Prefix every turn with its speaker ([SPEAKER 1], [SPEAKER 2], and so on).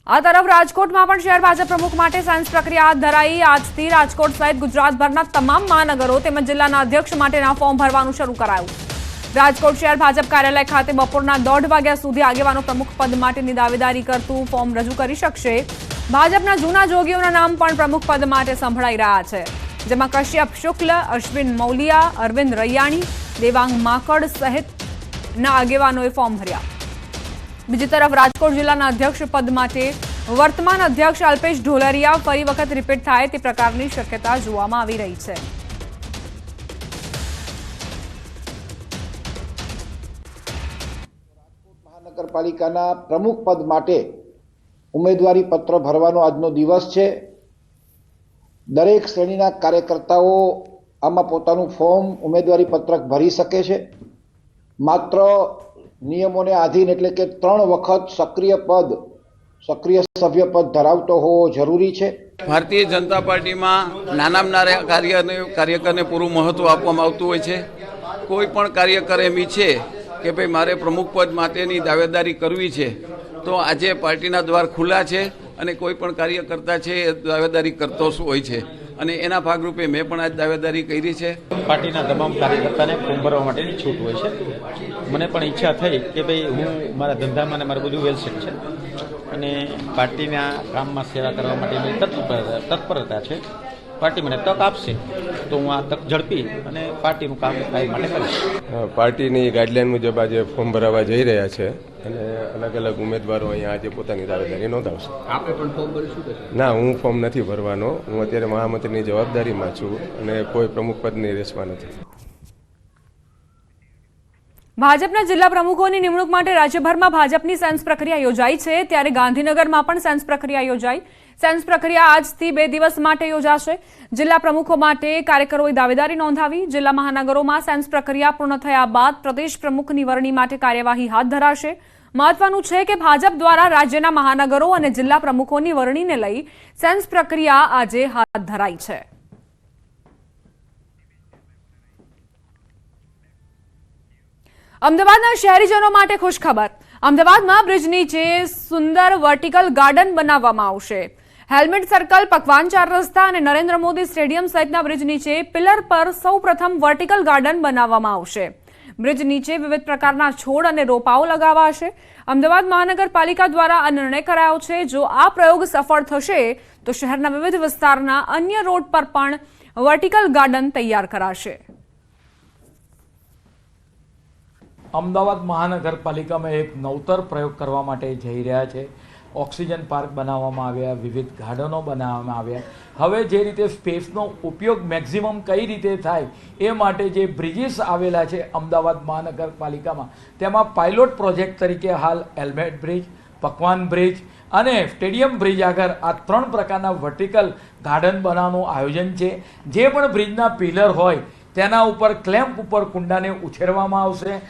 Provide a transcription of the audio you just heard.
[SPEAKER 1] આ તરફ રાજકોટમાં પણ શહેર ભાજપ પ્રમુખ માટે સાયન્સ પ્રક્રિયા હાથ ધરાઈ। આજથી રાજકોટ સહિત ગુજરાતભરના તમામ મહાનગરો તેમજ જિલ્લાના અધ્યક્ષ માટેના ફોર્મ ભરવાનું શરૂ કરાયું। રાજકોટ શહેર ભાજપ કાર્યાલય ખાતે બપોરના 1:30 વાગ્યા સુધી આગેવાનો પ્રમુખ પદ માટેની દાવેદારી કરતું ફોર્મ રજૂ કરી શકશે। ભાજપના જૂના જોગીઓના નામ પણ પ્રમુખ પદ માટે સંભળાઈ રહ્યા છે, જેમાં કશ્યપ શુક્લ, અશ્વિન મૌલિયા, અરવિંદ રૈયાણી, દેવાંગ માકડ સહિતના આગેવાનોએ ફોર્મ ભર્યા। બીજી તરફ રાજકોટ જિલ્લાના અધ્યક્ષ પદ માટે વર્તમાન અધ્યક્ષ અલ્પેશ ઢોલરિયા ફરી વખત રિપીટ થાય તે પ્રકારની શક્યતા જોવામાં આવી રહી છે।
[SPEAKER 2] મહાનગરપાલિકાના પ્રમુખ પદ માટે ઉમેદવારી પત્ર ભરવાનો આજનો દિવસ છે। દરેક શ્રેણીના કાર્યકર્તાઓ આમાં પોતાનું ફોર્મ ઉમેદવારી પત્રક ભરી શકે છે। માત્ર નિયમોને આધીન એટલે કે 3 વખત સક્રિય સભ્ય પદ ધરાવતો હોવો જરૂરી છે।
[SPEAKER 3] ભારતીય જનતા પાર્ટીમાં નાના કાર્યકરને પૂરું મહત્વ આપવામાં આવતું હોય છે। કોઈ પણ કાર્યકર એમ ઈચ્છે કે ભાઈ મારે પ્રમુખ પદ માટેની દાવેદારી કરવી છે તો આજે પાર્ટીના દ્વાર ખુલ્લા છે અને કોઈ પણ કાર્યકર્તા છે એ દાવેદારી કરતો હોય છે અને એના ભાગરૂપે મેં પણ આજ દાવેદારી કરી છે।
[SPEAKER 4] પાર્ટીના તમામ કાર્યકર્તાને ફોર્મ ભરવા માટેની છૂટ હોય છે। મને પણ ઈચ્છા થઈ કે ભાઈ હું મારા ધંધામાં ને મારું બધું વેલસેટ છે અને પાર્ટીના કામમાં સેવા કરવા માટેની તત્પરતા છે। પાર્ટી મને તક આપશે તો હું આ તક ઝડપી અને પાર્ટીનું કામ કાયમ માટે કરીશ।
[SPEAKER 5] પાર્ટીની ગાઈડલાઈન મુજબ આજે ફોર્મ ભરાવા જઈ રહ્યા છે અને અલગ અલગ ઉમેદવારો અહીંયા આજે પોતાની દાવેદારી નોંધાવશે।
[SPEAKER 6] આપણે પણ ફોર્મ ભરીશું કે
[SPEAKER 5] ના, હું ફોર્મ નથી ભરવાનો। હું અત્યારે મહામંત્રીની જવાબદારીમાં છું અને કોઈ પ્રમુખ પદની રેસમાં નથી।
[SPEAKER 1] ભાજપના જિલ્લા પ્રમુખોની નિમણૂક માટે રાજ્યભરમાં ભાજપની સાયન્સ પ્રક્રિયા યોજાઈ છે, ત્યારે ગાંધીનગરમાં પણ સાયન્સ પ્રક્રિયા યોજાઈ। સાયન્સ પ્રક્રિયા આજથી 2 દિવસ માટે યોજાશે। જિલ્લા પ્રમુખો માટે કાર્યકરોએ દાવેદારી નોંધાવી। જિલ્લા મહાનગરોમાં સાયન્સ પ્રક્રિયા પૂર્ણ થયા બાદ પ્રદેશ પ્રમુખની વરણી માટે કાર્યવાહી હાથ ધરાશે। મહત્વનું છે કે ભાજપ દ્વારા રાજ્યના મહાનગરો અને જિલ્લા પ્રમુખોની વરણીને લઈ સાયન્સ પ્રક્રિયા આજે હાથ ધરાઈ છે। અમદાવાદના શહેરીજનો માટે ખુશખબર। અમદાવાદમાં બ્રિજ નીચે સુંદર વર્ટિકલ ગાર્ડન બનાવવામાં આવશે। હેલ્મેટ સર્કલ, પકવાન 4 રસ્તા અને નરેન્દ્ર મોદી સ્ટેડિયમ સહિતના બ્રિજ નીચે પિલર પર સૌપ્રથમ વર્ટિકલ ગાર્ડન બનાવવામાં આવશે। બ્રિજ નીચે વિવિધ પ્રકારના છોડ અને રોપાઓ લગાવાશે। અમદાવાદ મહાનગરપાલિકા દ્વારા આ નિર્ણય કરાયો છે। જો આ પ્રયોગ સફળ થશે તો શહેરના વિવિધ વિસ્તારના અન્ય રોડ પર પણ વર્ટિકલ ગાર્ડન તૈયાર કરાશે।
[SPEAKER 7] અમદાવાદ મહાનગરપાલિકામાં એક નવતર પ્રયોગ કરવા માટે જઈ રહ્યા છે। ઓક્સિજન પાર્ક બનાવવામાં આવ્યા, વિવિધ ગાર્ડનો બનાવવામાં આવ્યા। હવે જે રીતે સ્પેસનો ઉપયોગ મેક્સિમમ કઈ રીતે થાય એ માટે જે બ્રિજીસ આવેલા છે અમદાવાદ મહાનગરપાલિકામાં, તેમાં પાયલોટ પ્રોજેક્ટ તરીકે હાલ હેલ્મેટ બ્રિજ, પકવાન બ્રિજ અને સ્ટેડિયમ બ્રિજ આગળ આ 3 પ્રકારના વર્ટિકલ ગાર્ડન બનાવવાનું આયોજન છે। જે પણ બ્રિજના પિલર હોય તેના ઉપર ક્લેમ્પ ઉપર કુંડાને ઉછેરવામાં આવશે।